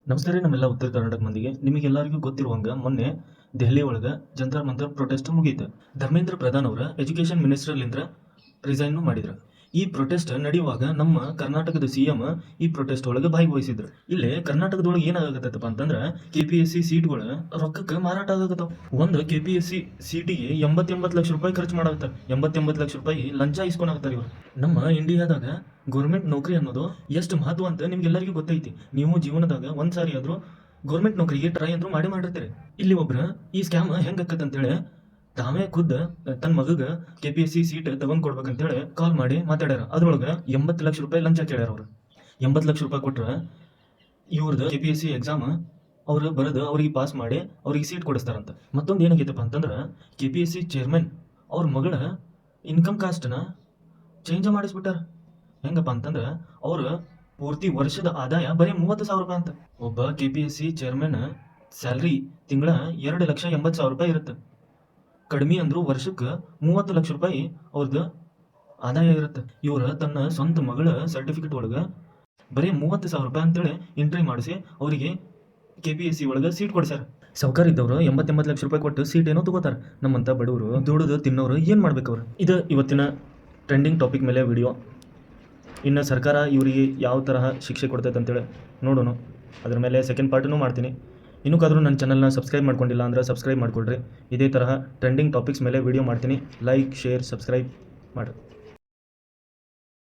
ನಮಸ್ಕಾರ ರೀ ನಮ್ಮೆಲ್ಲ ಉತ್ತರ ಕರ್ನಾಟಕ ಮಂದಿಗೆ. ನಿಮಗೆಲ್ಲರಿಗೂ ಗೊತ್ತಿರುವಂಗೆ ಮೊನ್ನೆ ದೆಹಲಿ ಒಳಗೆ ಜಂತರ್ ಮಂತರ್ ಪ್ರೊಟೆಸ್ಟ್ ಮುಗೀತು. ಧರ್ಮೇಂದ್ರ ಪ್ರಧಾನ್ ಅವರ ಎಜುಕೇಷನ್ ಮಿನಿಸ್ಟರ್ಲಿಂದ ರಿಸೈನ್ ಮಾಡಿದ್ರು. ಈ ಪ್ರೊಟೆಸ್ಟ್ ನಡೆಯುವಾಗ ನಮ್ಮ ಕರ್ನಾಟಕದ ಸಿಎಂ ಈ ಪ್ರೊಟೆಸ್ಟ್ ಒಳಗೆ ಭಾಗವಹಿಸಿದ್ರು. ಇಲ್ಲಿ ಕರ್ನಾಟಕದೊಳಗೆ ಏನಾಗತ್ತಪ್ಪ ಅಂತಂದ್ರೆ KPSC ಸೀಟ್ಗಳು ರೊಕ್ಕಕ್ಕೆ ಮಾರಾಟ ಆಗತ್ತವ. ಒಂದು KPSC ಸೀಟಿಗೆ 88 ಲಕ್ಷ ರೂಪಾಯಿ ಖರ್ಚು ಮಾಡಾಕತ್ತಾರೆ. 88 ಲಕ್ಷ ರೂಪಾಯಿ ಲಂಚ ಇಸ್ಕೊಳಕತ್ತಾರೆ ಇವರು. ನಮ್ಮ ಇಂಡಿಯಾದಾಗ ಗೌರ್ಮೆಂಟ್ ನೌಕರಿ ಅನ್ನೋದು ಎಷ್ಟು ಮಹತ್ವ ಅಂತ ನಿಮ್ಗೆಲ್ಲರಿಗೂ ಗೊತ್ತೈತಿ. ನೀವು ಜೀವನದಾಗ ಒಂದ್ಸಾರಿ ಆದ್ರೂ ಗೌರ್ಮೆಂಟ್ ನೌಕರಿಗೆ ಟ್ರೈ ಅಂದ್ರೂ ಮಾಡಿರ್ತೀರಿ. ಇಲ್ಲಿ ಒಬ್ರು ಈ ಸ್ಕ್ಯಾಮ್ ಹೆಂಗ್ ಆಕತ್ ಅಂತೇಳಿ ತಾವೇ ಖುದ್ದು ತನ್ನ ಮಗಗೆ KPSC ಸೀಟ್ ತಗೊಂಡ್ ಕೊಡ್ಬೇಕಂತೇಳಿ ಕಾಲ್ ಮಾಡಿ ಮಾತಾಡ್ಯಾರ. ಅದ್ರೊಳಗೆ 80 ಲಕ್ಷ ರೂಪಾಯಿ ಲಂಚ ಕೇಳ್ಯಾರ ಅವ್ರು. 80 ಲಕ್ಷ ರೂಪಾಯಿ ಕೊಟ್ರೆ ಇವ್ರದ್ದು KPSC ಎಕ್ಸಾಮ್ ಅವ್ರು ಬರೆದು ಅವ್ರಿಗೆ ಪಾಸ್ ಮಾಡಿ ಅವ್ರಿಗೆ ಸೀಟ್ ಕೊಡಿಸ್ತಾರಂತ. ಮತ್ತೊಂದು ಏನಾಗೈತಪ್ಪ ಅಂತಂದ್ರೆ KPSC ಚೇರ್ಮನ್ ಅವ್ರ ಮಗಳ ಇನ್ಕಮ್ ಕಾಸ್ಟ್ನ ಚೇಂಜ್ ಮಾಡಿಸ್ಬಿಟ್ಟಾರ. ಹೆಂಗಪ್ಪ ಅಂತಂದ್ರೆ ಅವ್ರ ಪೂರ್ತಿ ವರ್ಷದ ಆದಾಯ ಬರೀ 30,000 ರೂಪಾಯಿ ಅಂತ. ಒಬ್ಬ KPSC ಚೇರ್ಮನ್ ಸ್ಯಾಲ್ರಿ ತಿಂಗಳ 2,80,000 ರೂಪಾಯಿ ಇರುತ್ತೆ. ಕಡಿಮೆ ಅಂದ್ರೂ ವರ್ಷಕ್ಕೆ 30 ಲಕ್ಷ ರೂಪಾಯಿ ಅವ್ರದ್ದು ಆದಾಯ ಇರುತ್ತೆ. ಇವ್ರ ತನ್ನ ಸ್ವಂತ ಮಗಳ ಸರ್ಟಿಫಿಕೇಟ್ ಒಳಗೆ ಬರೀ 30,000 ರೂಪಾಯಿ ಅಂತೇಳಿ ಎಂಟ್ರಿ ಮಾಡಿಸಿ ಅವರಿಗೆ KPSC ಒಳಗೆ ಸೀಟ್ ಕೊಡ್ಸಾರ. ಸಾವುಕಾರ ಇದ್ದವರು 88 ಲಕ್ಷ ರೂಪಾಯಿ ಕೊಟ್ಟು ಸೀಟ್ ಏನೋ ತಗೋತಾರೆ. ನಮ್ಮಂಥ ಬಡವರು ದುಡಿದು ತಿನ್ನೋರು ಏನು ಮಾಡ್ಬೇಕು ಅವರು? ಇದು ಇವತ್ತಿನ ಟ್ರೆಂಡಿಂಗ್ ಟಾಪಿಕ್ ಮೇಲೆ ವಿಡಿಯೋ. ಇನ್ನು ಸರ್ಕಾರ ಇವರಿಗೆ ಯಾವ ತರಹ ಶಿಕ್ಷೆ ಕೊಡ್ತೈತೆ ಅಂತೇಳಿ ನೋಡೋಣ. ಅದ್ರ ಮೇಲೆ ಸೆಕೆಂಡ್ ಪಾರ್ಟನ್ನು ಮಾಡ್ತೀನಿ. ಇನ್ನೂಕಾದರೂ ನನ್ನ ಚಾನಲ್ನ ಸಬ್ಸ್ಕ್ರೈಬ್ ಮಾಡ್ಕೊಂಡಿಲ್ಲ ಅಂದರೆ ಸಬ್ಸ್ಕ್ರೈಬ್ ಮಾಡ್ಕೊಳ್ರಿ. ಇದೇ ತರಹ ಟ್ರೆಂಡಿಂಗ್ ಟಾಪಿಕ್ಸ್ ಮೇಲೆ ವಿಡಿಯೋ ಮಾಡ್ತೀನಿ. ಲೈಕ್, ಶೇರ್, ಸಬ್ಸ್ಕ್ರೈಬ್ ಮಾಡಿ.